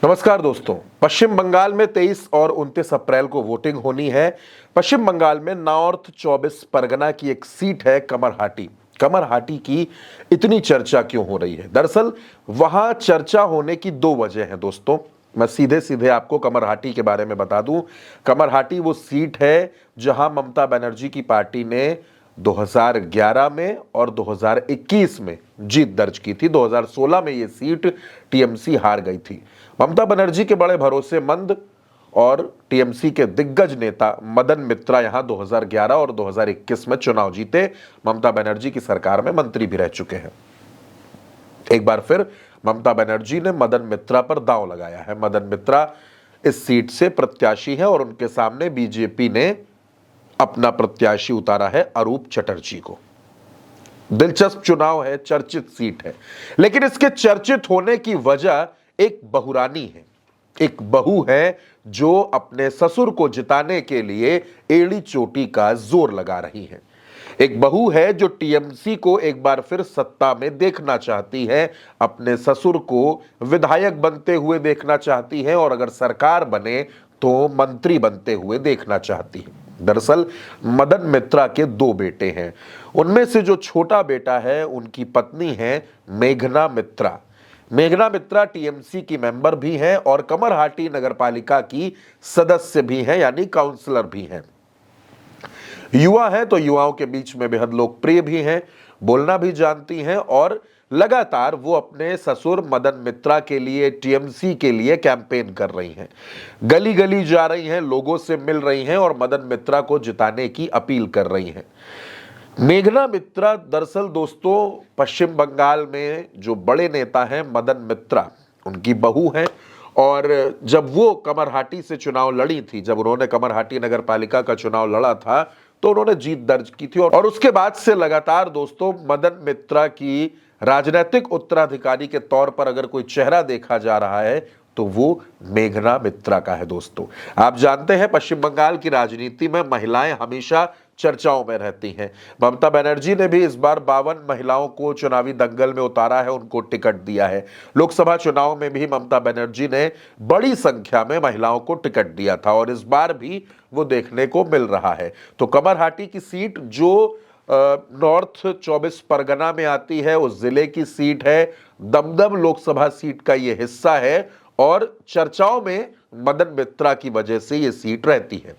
नमस्कार दोस्तों। पश्चिम बंगाल में 23 और 29 अप्रैल को वोटिंग होनी है। पश्चिम बंगाल में नॉर्थ 24 परगना की एक सीट है कमरहाटी। कमरहाटी की इतनी चर्चा क्यों हो रही है? दरअसल वहां चर्चा होने की दो वजह हैं दोस्तों। मैं सीधे सीधे आपको कमरहाटी के बारे में बता दूं। कमरहाटी वो सीट है जहां ममता बनर्जी की पार्टी ने 2011 में और 2021 में जीत दर्ज की थी। 2016 में ये सीट टीएमसी हार गई थी। ममता बनर्जी के बड़े भरोसेमंद और टीएमसी के दिग्गज नेता मदन मित्रा यहां 2011 और 2021 में चुनाव जीते। ममता बनर्जी की सरकार में मंत्री भी रह चुके हैं। एक बार फिर ममता बनर्जी ने मदन मित्रा पर दांव लगाया है। मदन मित्रा इस सीट से प्रत्याशी है और उनके सामने बीजेपी ने अपना प्रत्याशी उतारा है अरूप चटर्जी को। दिलचस्प चुनाव है, चर्चित सीट है, लेकिन इसके चर्चित होने की वजह एक बहुरानी है। एक बहू है जो अपने ससुर को जिताने के लिए एड़ी चोटी का जोर लगा रही है। एक बहू है जो टीएमसी को एक बार फिर सत्ता में देखना चाहती है, अपने ससुर को विधायक बनते हुए देखना चाहती है और अगर सरकार बने तो मंत्री बनते हुए देखना चाहती है। दरअसल मदन मित्रा के दो बेटे हैं। उनमें से जो छोटा बेटा है उनकी पत्नी है मेघना मित्रा। मेघना मित्रा टीएमसी की मेंबर भी हैं और कमरहाटी नगरपालिका की सदस्य भी हैं, यानी काउंसलर भी हैं। युवा हैं तो युवाओं के बीच में बेहद लोकप्रिय भी हैं, बोलना भी जानती हैं और लगातार वो अपने ससुर मदन मित्रा के लिए, टीएमसी के लिए कैंपेन कर रही हैं। गली गली जा रही हैं, लोगों से मिल रही हैं और मदन मित्रा को जिताने की अपील कर रही हैं। मेघना मित्रा दरअसल दोस्तों पश्चिम बंगाल में जो बड़े नेता हैं मदन मित्रा, उनकी बहू हैं और जब वो कमरहाटी से चुनाव लड़ी थी, जब उन्होंने कमरहाटी नगरपालिका का चुनाव लड़ा था तो उन्होंने जीत दर्ज की थी और उसके बाद से लगातार दोस्तों मदन मित्रा की राजनीतिक उत्तराधिकारी के तौर पर अगर कोई चेहरा देखा जा रहा है तो वो मेघना मित्रा का है। दोस्तों आप जानते हैं पश्चिम बंगाल की राजनीति में महिलाएं हमेशा चर्चाओं में रहती हैं। ममता बनर्जी ने भी इस बार 52 महिलाओं को चुनावी दंगल में उतारा है, उनको टिकट दिया है। लोकसभा चुनाव में भी ममता बनर्जी ने बड़ी संख्या में महिलाओं को टिकट दिया था और इस बार भी वो देखने को मिल रहा है। तो कमरहाटी की सीट जो नॉर्थ 24 परगना में आती है, उस जिले की सीट है, दमदम लोकसभा सीट का ये हिस्सा है और चर्चाओं में मदन मित्रा की वजह से ये सीट रहती है।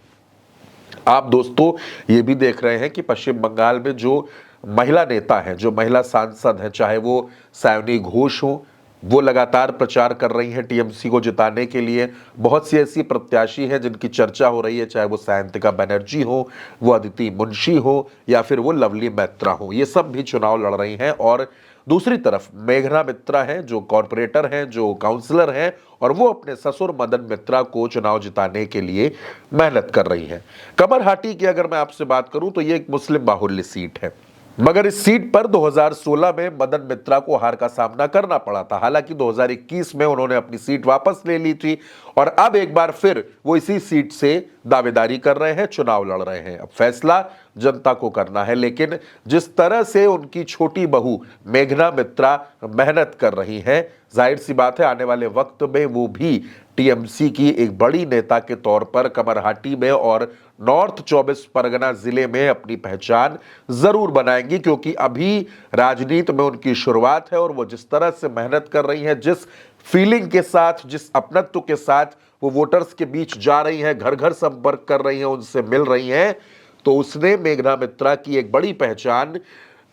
आप दोस्तों ये भी देख रहे हैं कि पश्चिम बंगाल में जो महिला नेता हैं, जो महिला सांसद हैं, चाहे वो सायोनी घोष हो, वो लगातार प्रचार कर रही हैं टीएमसी को जिताने के लिए। बहुत सी ऐसी प्रत्याशी हैं जिनकी चर्चा हो रही है, चाहे वो सायंतिका बनर्जी हो, वो अदिति मुंशी हो या फिर वो लवली मैत्रा हो, ये सब भी चुनाव लड़ रही हैं। और दूसरी तरफ मेघना मित्रा हैं जो कॉरपोरेटर हैं, जो काउंसलर हैं और वो अपने ससुर मदन मित्रा को चुनाव जिताने के लिए मेहनत कर रही हैं। कमरहाटी की अगर मैं आपसे बात करूं तो ये एक मुस्लिम बाहुल्य सीट है, मगर इस सीट पर 2016 में मदन मित्रा को हार का सामना करना पड़ा था। हालांकि 2021 में उन्होंने अपनी सीट वापस ले ली थी और अब एक बार फिर वो इसी सीट से दावेदारी कर रहे हैं, चुनाव लड़ रहे हैं। अब फैसला जनता को करना है, लेकिन जिस तरह से उनकी छोटी बहू मेघना मित्रा मेहनत कर रही हैं, जाहिर सी बात है आने वाले वक्त में वो भी टीएमसी की एक बड़ी नेता के तौर पर कमरहाटी में और नॉर्थ 24 परगना जिले में अपनी पहचान जरूर बनाएंगी, क्योंकि अभी राजनीति में उनकी शुरुआत है और वो जिस तरह से मेहनत कर रही हैं, जिस फीलिंग के साथ, जिस अपनत्व के साथ वो वोटर्स के बीच जा रही हैं, घर घर संपर्क कर रही हैं, उनसे मिल रही हैं, तो उसने मेघना मित्रा की एक बड़ी पहचान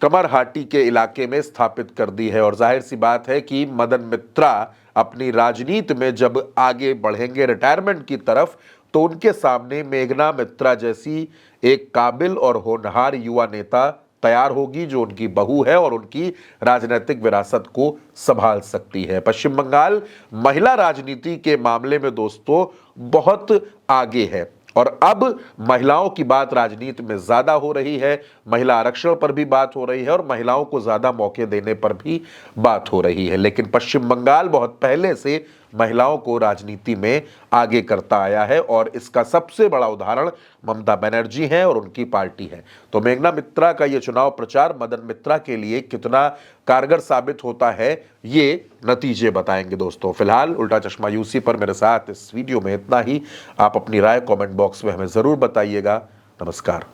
कमरहाटी के इलाके में स्थापित कर दी है। और जाहिर सी बात है कि मदन मित्रा अपनी राजनीति में जब आगे बढ़ेंगे रिटायरमेंट की तरफ, तो उनके सामने मेघना मित्रा जैसी एक काबिल और होनहार युवा नेता तैयार होगी जो उनकी बहू है और उनकी राजनीतिक विरासत को संभाल सकती है। पश्चिम बंगाल महिला राजनीति के मामले में दोस्तों बहुत आगे है और अब महिलाओं की बात राजनीति में ज्यादा हो रही है। महिला आरक्षण पर भी बात हो रही है और महिलाओं को ज्यादा मौके देने पर भी बात हो रही है। लेकिन पश्चिम बंगाल बहुत पहले से महिलाओं को राजनीति में आगे करता आया है और इसका सबसे बड़ा उदाहरण ममता बनर्जी हैं और उनकी पार्टी है। तो मेघना मित्रा का ये चुनाव प्रचार मदन मित्रा के लिए कितना कारगर साबित होता है, ये नतीजे बताएंगे दोस्तों। फिलहाल उल्टा चश्मा यूसी पर मेरे साथ इस वीडियो में इतना ही। आप अपनी राय कमेंट बॉक्स में हमें जरूर बताइएगा। नमस्कार।